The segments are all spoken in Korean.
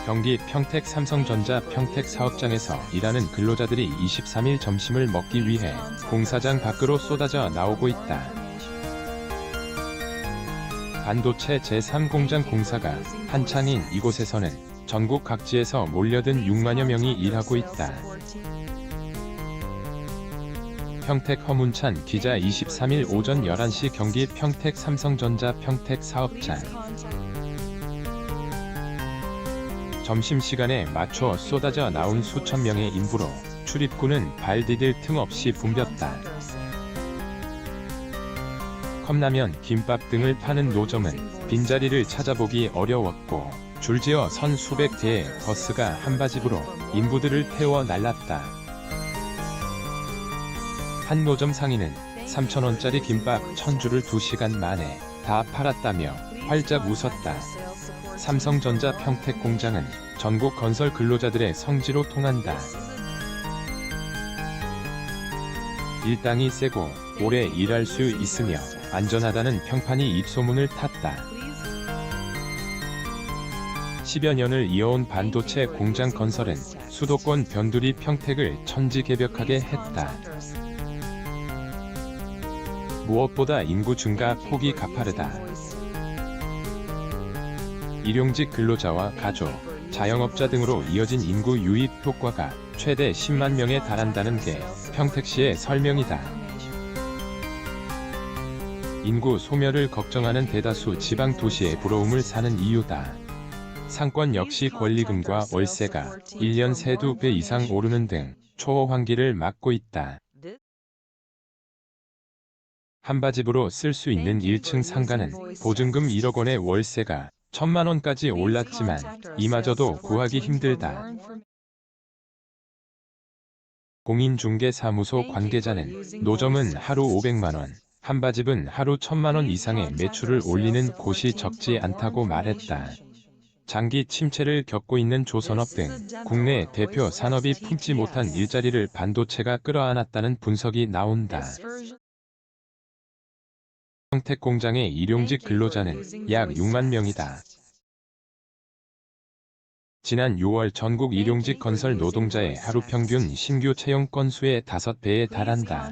경기 평택 삼성전자 평택 사업장에서 일하는 근로자들이 23일 점심을 먹기 위해 공사장 밖으로 쏟아져 나오고 있다. 반도체 제3공장 공사가 한창인 이곳에서는 전국 각지에서 몰려든 6만여 명이 일하고 있다. 평택 허문찬 기자 23일 오전 11시 경기 평택 삼성전자 평택 사업장. 점심시간에 맞춰 쏟아져 나온 수천 명의 인부로 출입구는 발 디딜 틈 없이 붐볐다. 컵라면, 김밥 등을 파는 노점은 빈자리를 찾아보기 어려웠고 줄지어 선 수백 대의 버스가 한바집으로 인부들을 태워 날랐다. 한 노점 상인은 3,000원짜리 김밥 1,000줄을 2시간 만에 다 팔았다며 활짝 웃었다. 삼성전자 평택 공장은 전국 건설 근로자들의 성지로 통한다. 일당이 세고 오래 일할 수 있으며 안전하다는 평판이 입소문을 탔다. 10여 년을 이어온 반도체 공장 건설은 수도권 변두리 평택을 천지개벽하게 했다. 무엇보다 인구 증가 폭이 가파르다. 일용직 근로자와 가족, 자영업자 등으로 이어진 인구 유입 효과가 최대 10만 명에 달한다는 게 평택시의 설명이다. 인구 소멸을 걱정하는 대다수 지방 도시의 부러움을 사는 이유다. 상권 역시 권리금과 월세가 1년 새 2배 이상 오르는 등 초호황기를 맞고 있다. 한바집으로 쓸 수 있는 1층 상가는 보증금 1억 원의 월세가 1,000만 원까지 올랐지만 이마저도 구하기 힘들다. 공인중개사무소 관계자는 노점은 하루 500만 원, 한바집은 하루 1,000만 원 이상의 매출을 올리는 곳이 적지 않다고 말했다. 장기 침체를 겪고 있는 조선업 등 국내 대표 산업이 품지 못한 일자리를 반도체가 끌어안았다는 분석이 나온다. 평택 공장의 일용직 근로자는 약 6만 명이다. 지난 6월 전국 일용직 건설 노동자의 하루 평균 신규 채용 건수의 5배에 달한다.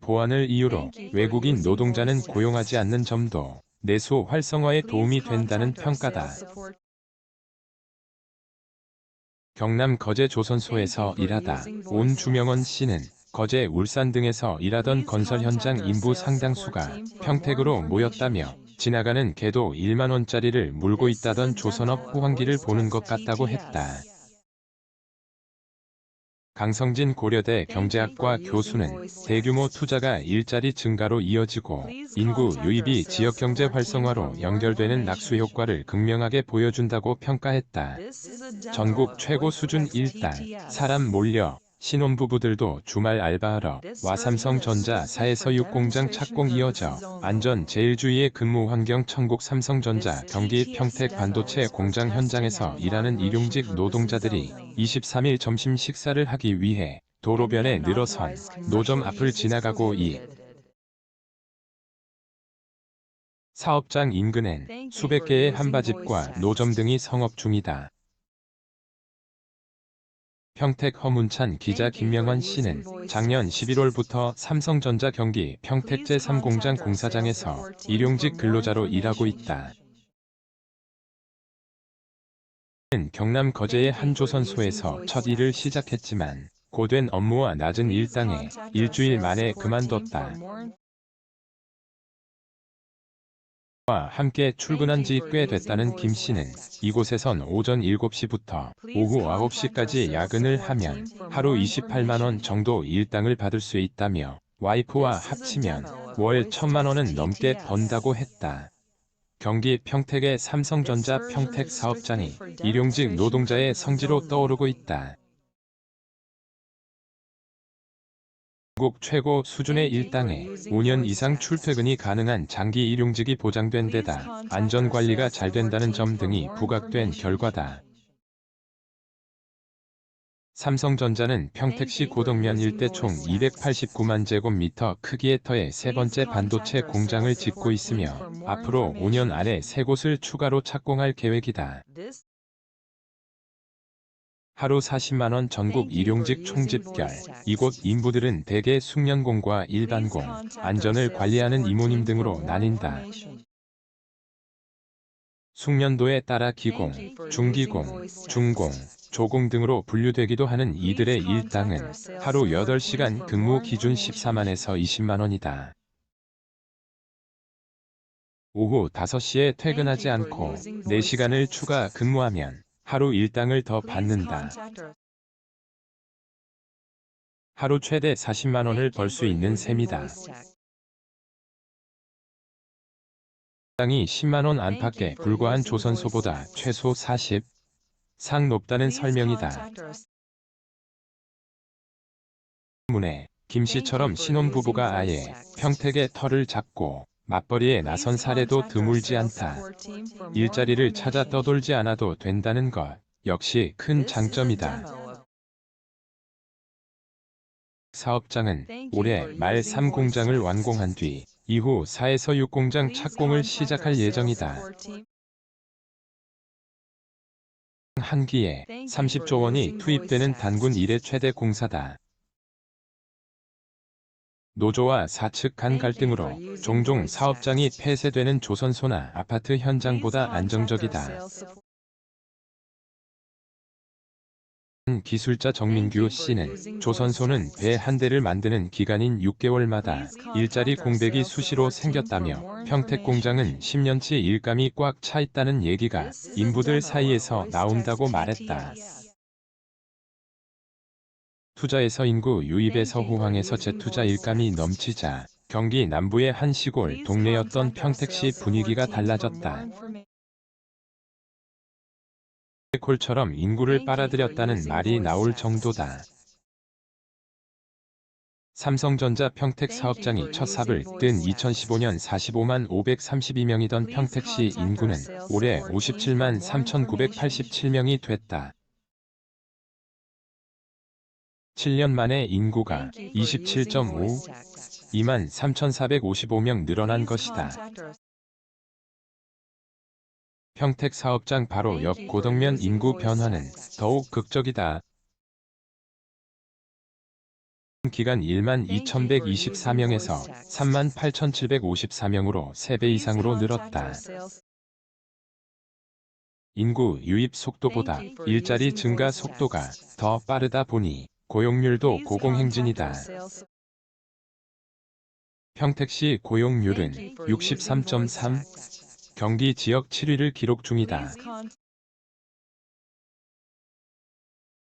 보안을 이유로 외국인 노동자는 고용하지 않는 점도 내수 활성화에 도움이 된다는 평가다. 경남 거제 조선소에서 일하다 온 주명원 씨는 거제, 울산 등에서 일하던 건설 현장 인부 상당수가 평택으로 모였다며 지나가는 개도 1만 원짜리를 물고 있다던 조선업 호황기를 보는 것 같다고 했다. 강성진 고려대 경제학과 교수는 대규모 투자가 일자리 증가로 이어지고 인구 유입이 지역경제 활성화로 연결되는 낙수 효과를 극명하게 보여준다고 평가했다. 전국 최고 수준 일당, 사람 몰려 신혼부부들도 주말 알바하러 와 삼성전자 4에서 6공장 착공 이어져 안전 제일주의의 근무 환경 천국 삼성전자 경기 평택 반도체 공장 현장에서 일하는 일용직 노동자들이 23일 점심 식사를 하기 위해 도로변에 늘어선 노점 앞을 지나가고 이 사업장 인근엔 수백 개의 한바집과 노점 등이 성업 중이다. 평택 허문찬 기자 김명환 씨는 작년 11월부터 삼성전자 경기 평택 제3공장 공사장에서 일용직 근로자로 일하고 있다. 그는 경남 거제의 한 조선소에서 첫 일을 시작했지만 고된 업무와 낮은 일당에 일주일 만에 그만뒀다. 와 함께 출근한 지 꽤 됐다는 김 씨는 이곳에선 오전 7시부터 오후 9시까지 야근을 하면 하루 28만 원 정도 일당을 받을 수 있다며 와이프와 합치면 월 1,000만 원은 넘게 번다고 했다. 경기 평택의 삼성전자 평택 사업장이 일용직 노동자의 성지로 떠오르고 있다. 전국 최고 수준의 일당에 5년 이상 출퇴근이 가능한 장기 일용직이 보장된 데다 안전관리가 잘 된다는 점 등이 부각된 결과다. 삼성전자는 평택시 고덕면 일대 총 289만 제곱미터 크기의 터에 세 번째 반도체 공장을 짓고 있으며 앞으로 5년 안에 세 곳을 추가로 착공할 계획이다. 하루 40만원 전국 일용직 총집결. 이곳 인부들은 대개 숙련공과 일반공, 안전을 관리하는 이모님 등으로 나뉜다. 숙련도에 따라 기공, 중기공, 중공, 조공 등으로 분류되기도 하는 이들의 일당은 하루 8시간 근무 기준 14만에서 20만원이다. 오후 5시에 퇴근하지 않고 4시간을 추가 근무하면 하루 일당을 더 받는다. 하루 최대 40만원을 벌 수 있는 셈이다. 일당이 10만원 안팎에 불과한 조선소보다 최소 40, 상 높다는 설명이다. 문에 김씨처럼 신혼부부가 아예 평택의 터를 잡고 맞벌이에 나선 사례도 드물지 않다. 일자리를 찾아 떠돌지 않아도 된다는 것 역시 큰 장점이다. 사업장은 올해 말 3공장을 완공한 뒤 이후 4에서 6공장 착공을 시작할 예정이다. 한 기에 30조 원이 투입되는 단군 이래 최대 공사다. 노조와 사측 간 갈등으로 종종 사업장이 폐쇄되는 조선소나 아파트 현장보다 안정적이다. 기술자 정민규 씨는 조선소는 배 한 대를 만드는 기간인 6개월마다 일자리 공백이 수시로 생겼다며 평택 공장은 10년치 일감이 꽉 차 있다는 얘기가 인부들 사이에서 나온다고 말했다. 투자에서 인구 유입에서 호황에서 재투자 일감이 넘치자 경기 남부의 한 시골 동네였던 평택시 분위기가 달라졌다. 콜처럼 인구를 빨아들였다는 말이 나올 정도다. 삼성전자 평택 사업장이 첫 삽을 뜬 2015년 45만 532명이던 평택시 인구는 올해 57만 3,987명이 됐다. 7년 만에 인구가 27.5, 2만 3,455명 늘어난 것이다. 평택 사업장 바로 옆 고덕면 인구 변화는 더욱 극적이다. 기간 1만 2,124명에서 3만 8,754명으로 3배 이상으로 늘었다. 인구 유입 속도보다 일자리 증가 속도가 더 빠르다 보니 고용률도 고공행진이다. 평택시 고용률은 63.3, 경기 지역 7위를 기록 중이다.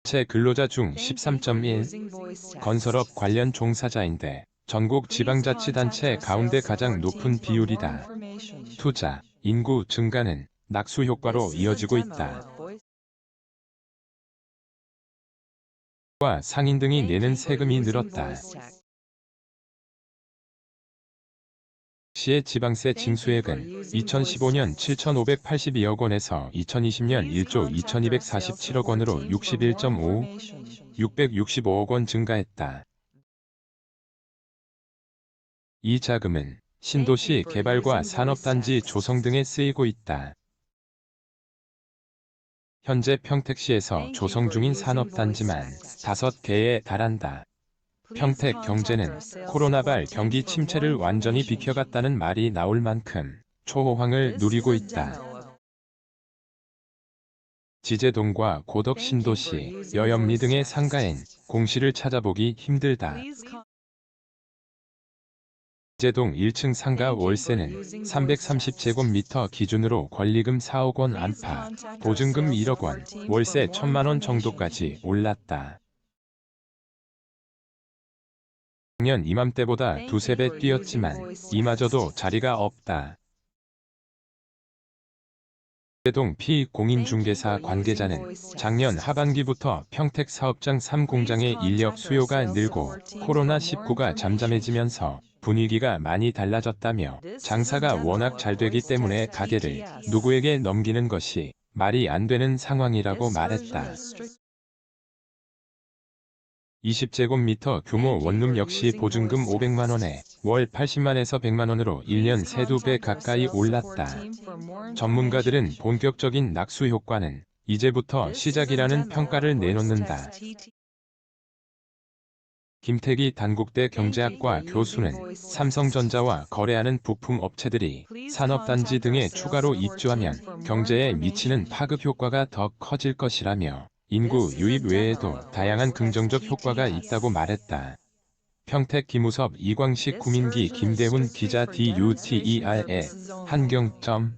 전체 근로자 중 13.1, 건설업 관련 종사자인데 전국 지방자치단체 가운데 가장 높은 비율이다. 투자, 인구 증가는 낙수 효과로 이어지고 있다. 와 상인 등이 내는 세금이 늘었다. 시의 지방세 징수액은 2015년 7,582억 원에서 2020년 1조 2,247억 원으로 61.5, 665억 원 증가했다. 이 자금은 신도시 개발과 산업단지 조성 등에 쓰이고 있다. 현재 평택시에서 조성 중인 산업단지만 5개에 달한다. 평택 경제는 코로나발 경기 침체를 완전히 비켜갔다는 말이 나올 만큼 초호황을 누리고 있다. 지제동과 고덕 신도시, 여염리 등의 상가엔 공시를 찾아보기 힘들다. 지제동 1층 상가 월세는 330제곱미터 기준으로 권리금 4억 원 안팎, 보증금 1억 원, 월세 1,000만 원 정도까지 올랐다. 작년 이맘때보다 두세 배 뛰었지만 이마저도 자리가 없다. 지제동 피공인중개사 관계자는 작년 하반기부터 평택 사업장 3공장의 인력 수요가 늘고 코로나19가 잠잠해지면서 분위기가 많이 달라졌다며 장사가 워낙 잘 되기 때문에 가게를 누구에게 넘기는 것이 말이 안 되는 상황이라고 말했다. 20제곱미터 규모 원룸 역시 보증금 500만원에 월 80만에서 100만원으로 1년 새 2배 가까이 올랐다. 전문가들은 본격적인 낙수 효과는 이제부터 시작이라는 평가를 내놓는다. 김태기 단국대 경제학과 교수는 삼성전자와 거래하는 부품 업체들이 산업단지 등에 추가로 입주하면 경제에 미치는 파급 효과가 더 커질 것이라며 인구 유입 외에도 다양한 긍정적 효과가 있다고 말했다. 평택 김우섭 이광식 구민기 김대훈 기자 DUTER의 한경.com